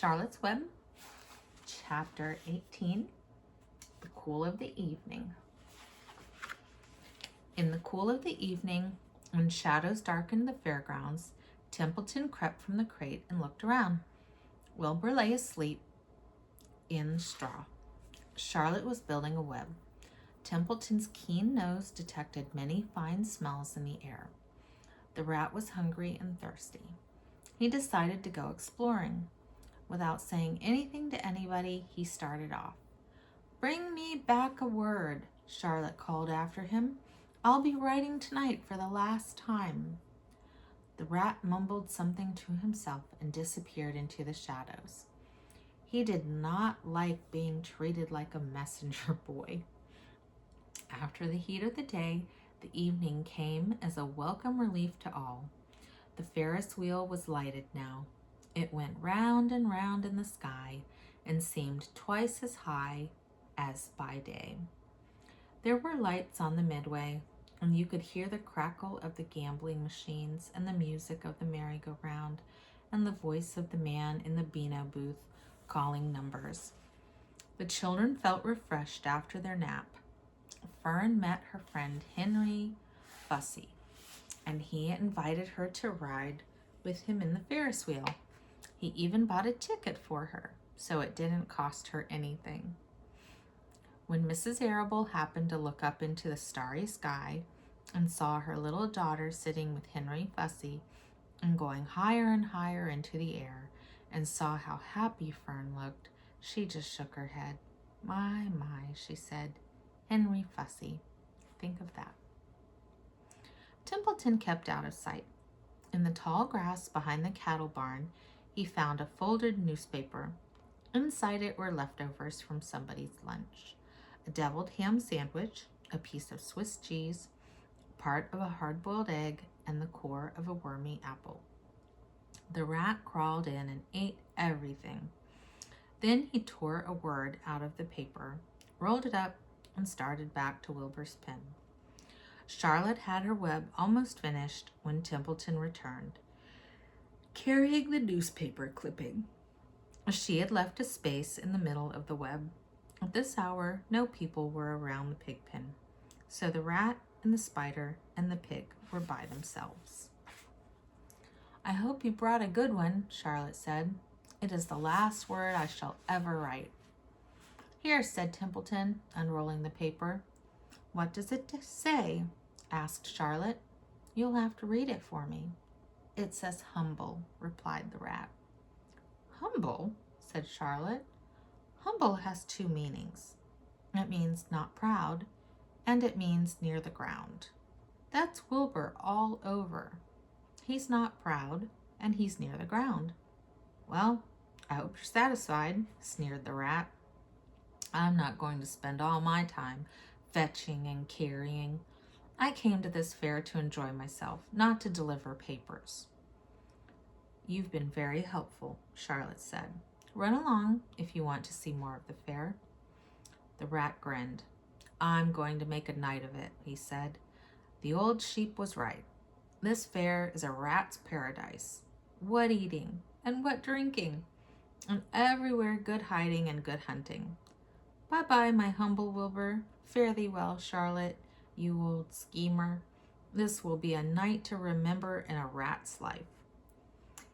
Charlotte's Web, Chapter 18, The Cool of the Evening. In the cool of the evening, when shadows darkened the fairgrounds, Templeton crept from the crate and looked around. Wilbur lay asleep in straw. Charlotte was building a web. Templeton's keen nose detected many fine smells in the air. The rat was hungry and thirsty. He decided to go exploring. Without saying anything to anybody, he started off. "Bring me back a word," Charlotte called after him. "I'll be writing tonight for the last time." The rat mumbled something to himself and disappeared into the shadows. He did not like being treated like a messenger boy. After the heat of the day, the evening came as a welcome relief to all. The Ferris wheel was lighted now. It went round and round in the sky and seemed twice as high as by day. There were lights on the midway, and you could hear the crackle of the gambling machines and the music of the merry-go-round and the voice of the man in the Beano booth calling numbers. The children felt refreshed after their nap. Fern met her friend Henry Fussy, and he invited her to ride with him in the Ferris wheel. He even bought a ticket for her, so it didn't cost her anything. When Mrs. Arable happened to look up into the starry sky and saw her little daughter sitting with Henry Fussy and going higher and higher into the air, and saw how happy Fern looked, she just shook her head. My, she said. Henry Fussy. Think of that. Templeton kept out of sight. In the tall grass behind the cattle barn, he found a folded newspaper. Inside it were leftovers from somebody's lunch. A deviled ham sandwich, a piece of Swiss cheese, part of a hard-boiled egg, and the core of a wormy apple. The rat crawled in and ate everything. Then he tore a word out of the paper, rolled it up, and started back to Wilbur's pen. Charlotte had her web almost finished when Templeton returned, carrying the newspaper clipping. She had left a space in the middle of the web. At this hour, no people were around the pig pen, so the rat and the spider and the pig were by themselves. "I hope you brought a good one," Charlotte said. "It is the last word I shall ever write." "Here," said Templeton, unrolling the paper. "What does it say?" asked Charlotte. "You'll have to read it for me." "It says humble," replied the rat. "Humble?" said Charlotte. "Humble has two meanings. It means not proud, and it means near the ground. That's Wilbur all over. He's not proud, and he's near the ground." "Well, I hope you're satisfied," sneered the rat. "I'm not going to spend all my time fetching and carrying. I came to this fair to enjoy myself, not to deliver papers." "You've been very helpful," Charlotte said. "Run along if you want to see more of the fair." The rat grinned. "I'm going to make a night of it," he said. "The old sheep was right. This fair is a rat's paradise. What eating and what drinking, and everywhere good hiding and good hunting. Bye-bye, my humble Wilbur. Fare thee well, Charlotte, you old schemer. This will be a night to remember in a rat's life."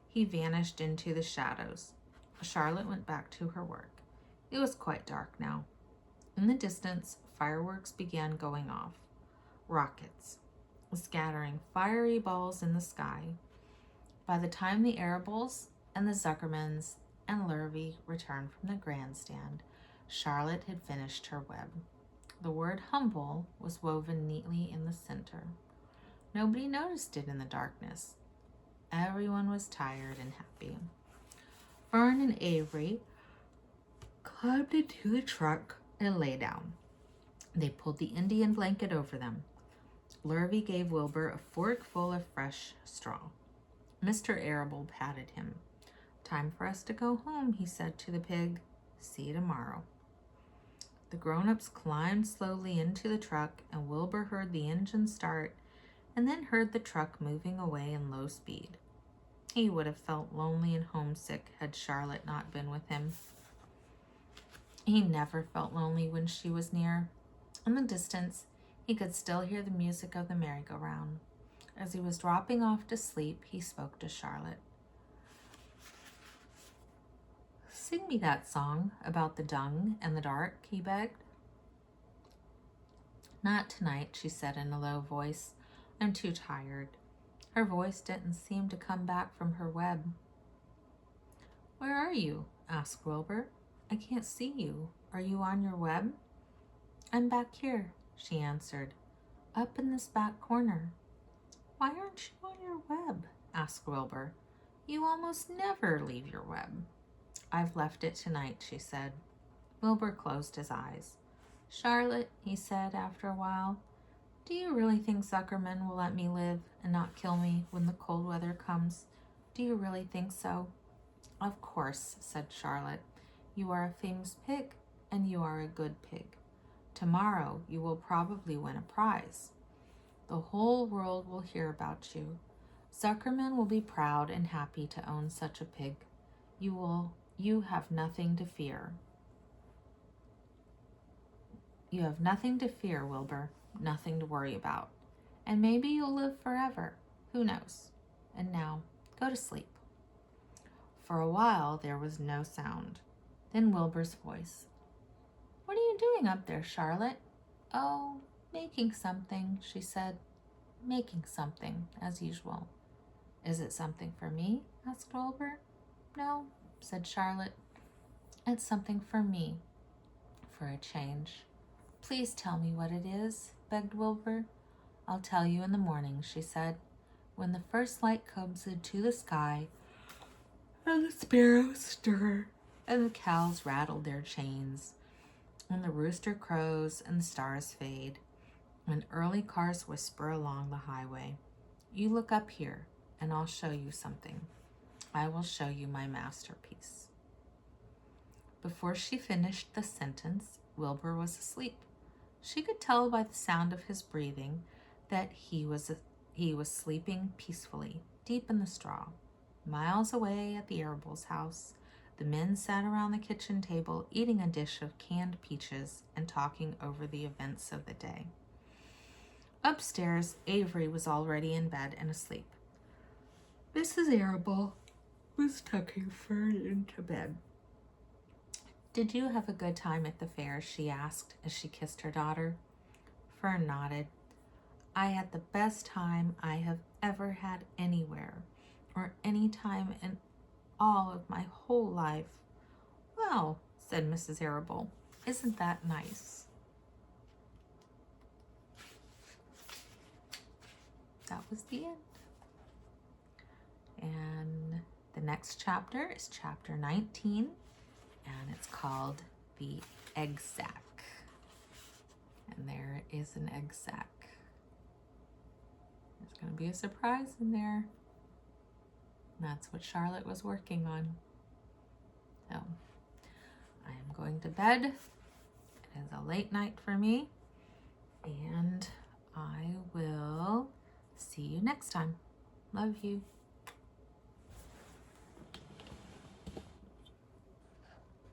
He vanished into the shadows. Charlotte went back to her work. It was quite dark now. In the distance, fireworks began going off. Rockets, scattering fiery balls in the sky. By the time the Arables and the Zuckermans and Lurvy returned from the grandstand, Charlotte had finished her web. The word humble was woven neatly in the center. Nobody noticed it in the darkness. Everyone was tired and happy. Fern and Avery climbed into the truck and lay down. They pulled the Indian blanket over them. Lurvy gave Wilbur a fork full of fresh straw. Mr. Arable patted him. "Time for us to go home," he said to the pig. "See you tomorrow." The grown-ups climbed slowly into the truck, and Wilbur heard the engine start and then heard the truck moving away in low speed. He would have felt lonely and homesick had Charlotte not been with him. He never felt lonely when she was near. In the distance, he could still hear the music of the merry-go-round. As he was dropping off to sleep, he spoke to Charlotte. "Sing me that song about the dung and the dark," he begged. "Not tonight," she said in a low voice. "I'm too tired." Her voice didn't seem to come back from her web. "Where are you?" asked Wilbur. "I can't see you. Are you on your web?" "I'm back here," she answered, "up in this back corner." "Why aren't you on your web?" asked Wilbur. "You almost never leave your web." "I've left it tonight," she said. Wilbur closed his eyes. "Charlotte," he said after a while, "do you really think Zuckerman will let me live and not kill me when the cold weather comes? Do you really think so?" "Of course," said Charlotte. "You are a famous pig, and you are a good pig. Tomorrow you will probably win a prize. The whole world will hear about you. Zuckerman will be proud and happy to own such a pig. You have nothing to fear." "You have nothing to fear, Wilbur, nothing to worry about. And maybe you'll live forever. Who knows? And now, go to sleep." For a while, there was no sound. Then Wilbur's voice. "What are you doing up there, Charlotte?" "Oh, making something," she said. "Making something, as usual." "Is it something for me?" asked Wilbur. "No," said Charlotte. "It's something for me, for a change." "Please tell me what it is," begged Wilbur. "I'll tell you in the morning," she said. "When the first light comes into the sky, and the sparrows stir, and the cows rattle their chains, when the rooster crows and the stars fade, when early cars whisper along the highway, you look up here and I'll show you something. I will show you my masterpiece." Before she finished the sentence, Wilbur was asleep. She could tell by the sound of his breathing that he was sleeping peacefully, deep in the straw. Miles away at the Arables' house, the men sat around the kitchen table eating a dish of canned peaches and talking over the events of the day. Upstairs, Avery was already in bed and asleep. Mrs. Arable was tucking Fern into bed. "Did you have a good time at the fair?" she asked as she kissed her daughter. Fern nodded. "I had the best time I have ever had anywhere, or any time in all of my whole life." "Well," said Mrs. Arable, "isn't that nice?" That was the end. And the next chapter is chapter 19, and it's called The Egg Sack. And there is an egg sack. There's going to be a surprise in there. And that's what Charlotte was working on. So I am going to bed. It is a late night for me. And I will see you next time. Love you.